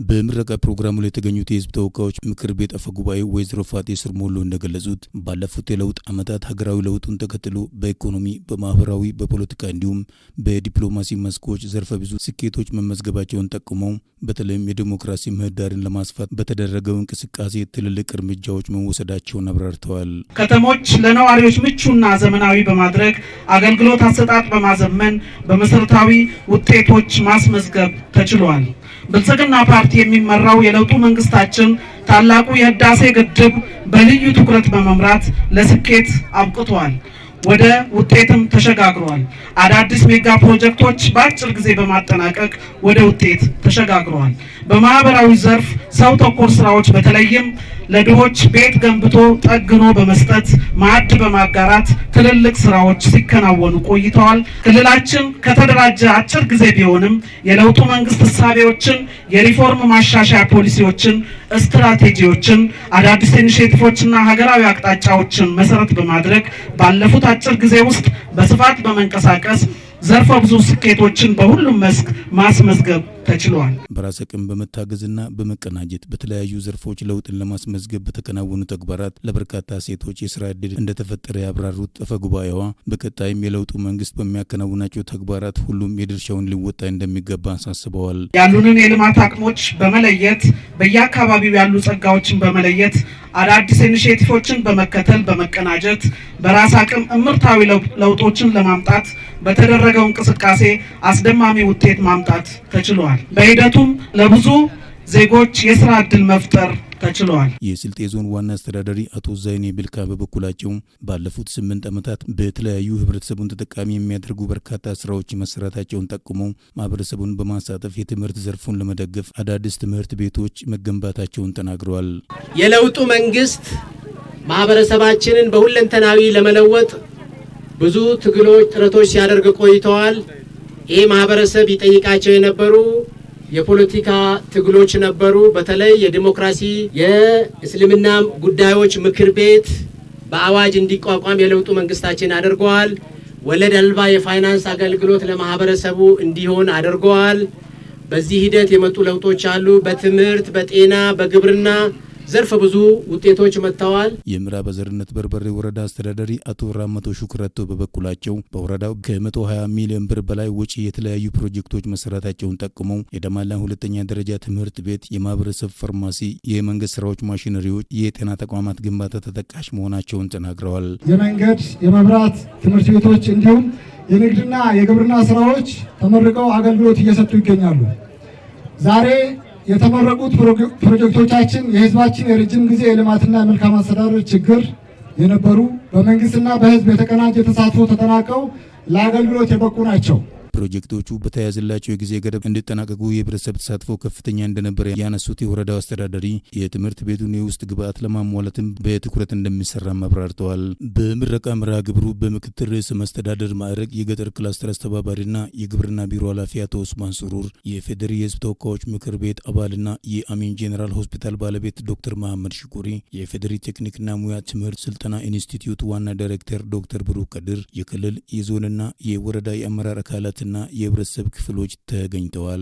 በምረቃ ፕሮግራሙ ላይ የተገኙት የህዝብ ተወካዮች ምክር ቤት አፈ ጉባኤ ወይዘሮ ፋጤ ስርሞሎ እንደገለጹት ባለፉት የለውጥ ዓመታት ሀገራዊ ለውጡን ተከትሎ በኢኮኖሚ፣ በማህበራዊ፣ በፖለቲካ እንዲሁም በዲፕሎማሲ መስኮች ዘርፈ ብዙ ስኬቶች መመዝገባቸውን ጠቁመው በተለይም የዲሞክራሲ ምህዳርን ለማስፋት በተደረገው እንቅስቃሴ ትልልቅ እርምጃዎች መወሰዳቸውን አብራርተዋል። ከተሞች ለነዋሪዎች ምቹና ዘመናዊ በማድረግ አገልግሎት አሰጣጥ በማዘመን በመሰረታዊ ውጤቶች ማስመዝገብ ተችሏል። ብልጽግና ፓርቲ የሚመራው የለውጡ መንግስታችን ታላቁ የህዳሴ ግድብ በልዩ ትኩረት በመምራት ለስኬት አብቅቷል። ወደ ውጤትም ተሸጋግሯል። አዳዲስ ሜጋ ፕሮጀክቶች በአጭር ጊዜ በማጠናቀቅ ወደ ውጤት ተሸጋግሯል። በማህበራዊ ዘርፍ ሰው ተኮር ስራዎች በተለይም ለድሆች ቤት ገንብቶ ጠግኖ በመስጠት ማዕድ በማጋራት ትልልቅ ስራዎች ሲከናወኑ ቆይተዋል። ክልላችን ከተደራጀ አጭር ጊዜ ቢሆንም የለውጡ መንግስት እሳቤዎችን፣ የሪፎርም ማሻሻያ ፖሊሲዎችን፣ ስትራቴጂዎችን፣ አዳዲስ ኢኒሼቲቮችና ሀገራዊ አቅጣጫዎችን መሰረት በማድረግ ባለፉት አጭር ጊዜ ውስጥ በስፋት በመንቀሳቀስ ዘርፈ ብዙ ስኬቶችን በሁሉም መስክ ማስመዝገብ ተችሏል። በራስ አቅም በመታገዝና በመቀናጀት በተለያዩ ዘርፎች ለውጥን ለማስመዝገብ በተከናወኑ ተግባራት ለበርካታ ሴቶች የስራ ዕድል እንደተፈጠረ ያብራሩት አፈ ጉባኤዋ በቀጣይም የለውጡ መንግስት በሚያከናውናቸው ተግባራት ሁሉም የድርሻውን ሊወጣ እንደሚገባ አሳስበዋል። ያሉንን የልማት አቅሞች በመለየት በየአካባቢው ያሉ ጸጋዎችን በመለየት አዳዲስ ኢኒሼቲቮችን በመከተል በመቀናጀት በራስ አቅም እምርታዊ ለውጦችን ለማምጣት በተደረገው እንቅስቃሴ አስደማሚ ውጤት ማምጣት ተችሏል። በሂደቱም ለብዙ ዜጎች የስራ ዕድል መፍጠር ተችሏል። የስልጤ ዞን ዋና አስተዳዳሪ አቶ ዛይኔ ብልካ በበኩላቸው ባለፉት 8 ዓመታት በተለያዩ ህብረተሰቡን ተጠቃሚ የሚያደርጉ በርካታ ስራዎች መሰራታቸውን ጠቁመው ማህበረሰቡን በማሳተፍ የትምህርት ዘርፉን ለመደገፍ አዳዲስ ትምህርት ቤቶች መገንባታቸውን ተናግረዋል። የለውጡ መንግስት ማህበረሰባችንን በሁለንተናዊ ለመለወጥ ብዙ ጥረቶች ሲያደርግ ቆይተዋል። ይህ ማህበረሰብ ይጠይቃቸው የነበሩ የፖለቲካ ትግሎች ነበሩ። በተለይ የዲሞክራሲ የእስልምና ጉዳዮች ምክር ቤት በአዋጅ እንዲቋቋም የለውጡ መንግስታችን አድርገዋል። ወለድ አልባ የፋይናንስ አገልግሎት ለማህበረሰቡ እንዲሆን አድርገዋል። በዚህ ሂደት የመጡ ለውጦች አሉ። በትምህርት፣ በጤና፣ በግብርና ዘርፈ ብዙ ውጤቶች መጥተዋል። የምዕራብ አዘርነት በርበሬ ወረዳ አስተዳዳሪ አቶ ራመቶ ሹክረቶ በበኩላቸው በወረዳው ከ120 ሚሊዮን ብር በላይ ወጪ የተለያዩ ፕሮጀክቶች መሰራታቸውን ጠቁመው የደማላ ሁለተኛ ደረጃ ትምህርት ቤት፣ የማህበረሰብ ፋርማሲ፣ የመንግስት ስራዎች ማሽነሪዎች፣ የጤና ተቋማት ግንባታ ተጠቃሽ መሆናቸውን ተናግረዋል። የመንገድ፣ የመብራት ትምህርት ቤቶች እንዲሁም የንግድና የግብርና ስራዎች ተመርቀው አገልግሎት እየሰጡ ይገኛሉ። ዛሬ የተመረቁት ፕሮጀክቶቻችን የህዝባችን የረጅም ጊዜ የልማትና የመልካም አስተዳደር ችግር የነበሩ በመንግስትና በህዝብ የተቀናጀ ተሳትፎ ተጠናቀው ለአገልግሎት የበቁ ናቸው። ፕሮጀክቶቹ በተያያዘላቸው የጊዜ ገደብ እንዲጠናቀቁ የህብረተሰብ ተሳትፎ ከፍተኛ እንደነበር ያነሱት የወረዳው አስተዳዳሪ የትምህርት ቤቱን የውስጥ ግብዓት ለማሟላትም በትኩረት እንደሚሰራ አብራርተዋል። በምረቃ መርሃ ግብሩ በምክትል ርዕሰ መስተዳድር ማዕረግ የገጠር ክላስተር አስተባባሪና የግብርና ቢሮ ኃላፊ አቶ ኡስማን ሱሩር፣ የፌዴሪ የህዝብ ተወካዮች ምክር ቤት አባልና የአሚን ጄኔራል ሆስፒታል ባለቤት ዶክተር መሐመድ ሽኩሪ፣ የፌዴሪ ቴክኒክና ሙያ ትምህርት ስልጠና ኢንስቲትዩት ዋና ዳይሬክተር ዶክተር ብሩክ ከድር፣ የክልል የዞንና የወረዳ የአመራር አካላት እና የህብረተሰብ ክፍሎች ተገኝተዋል።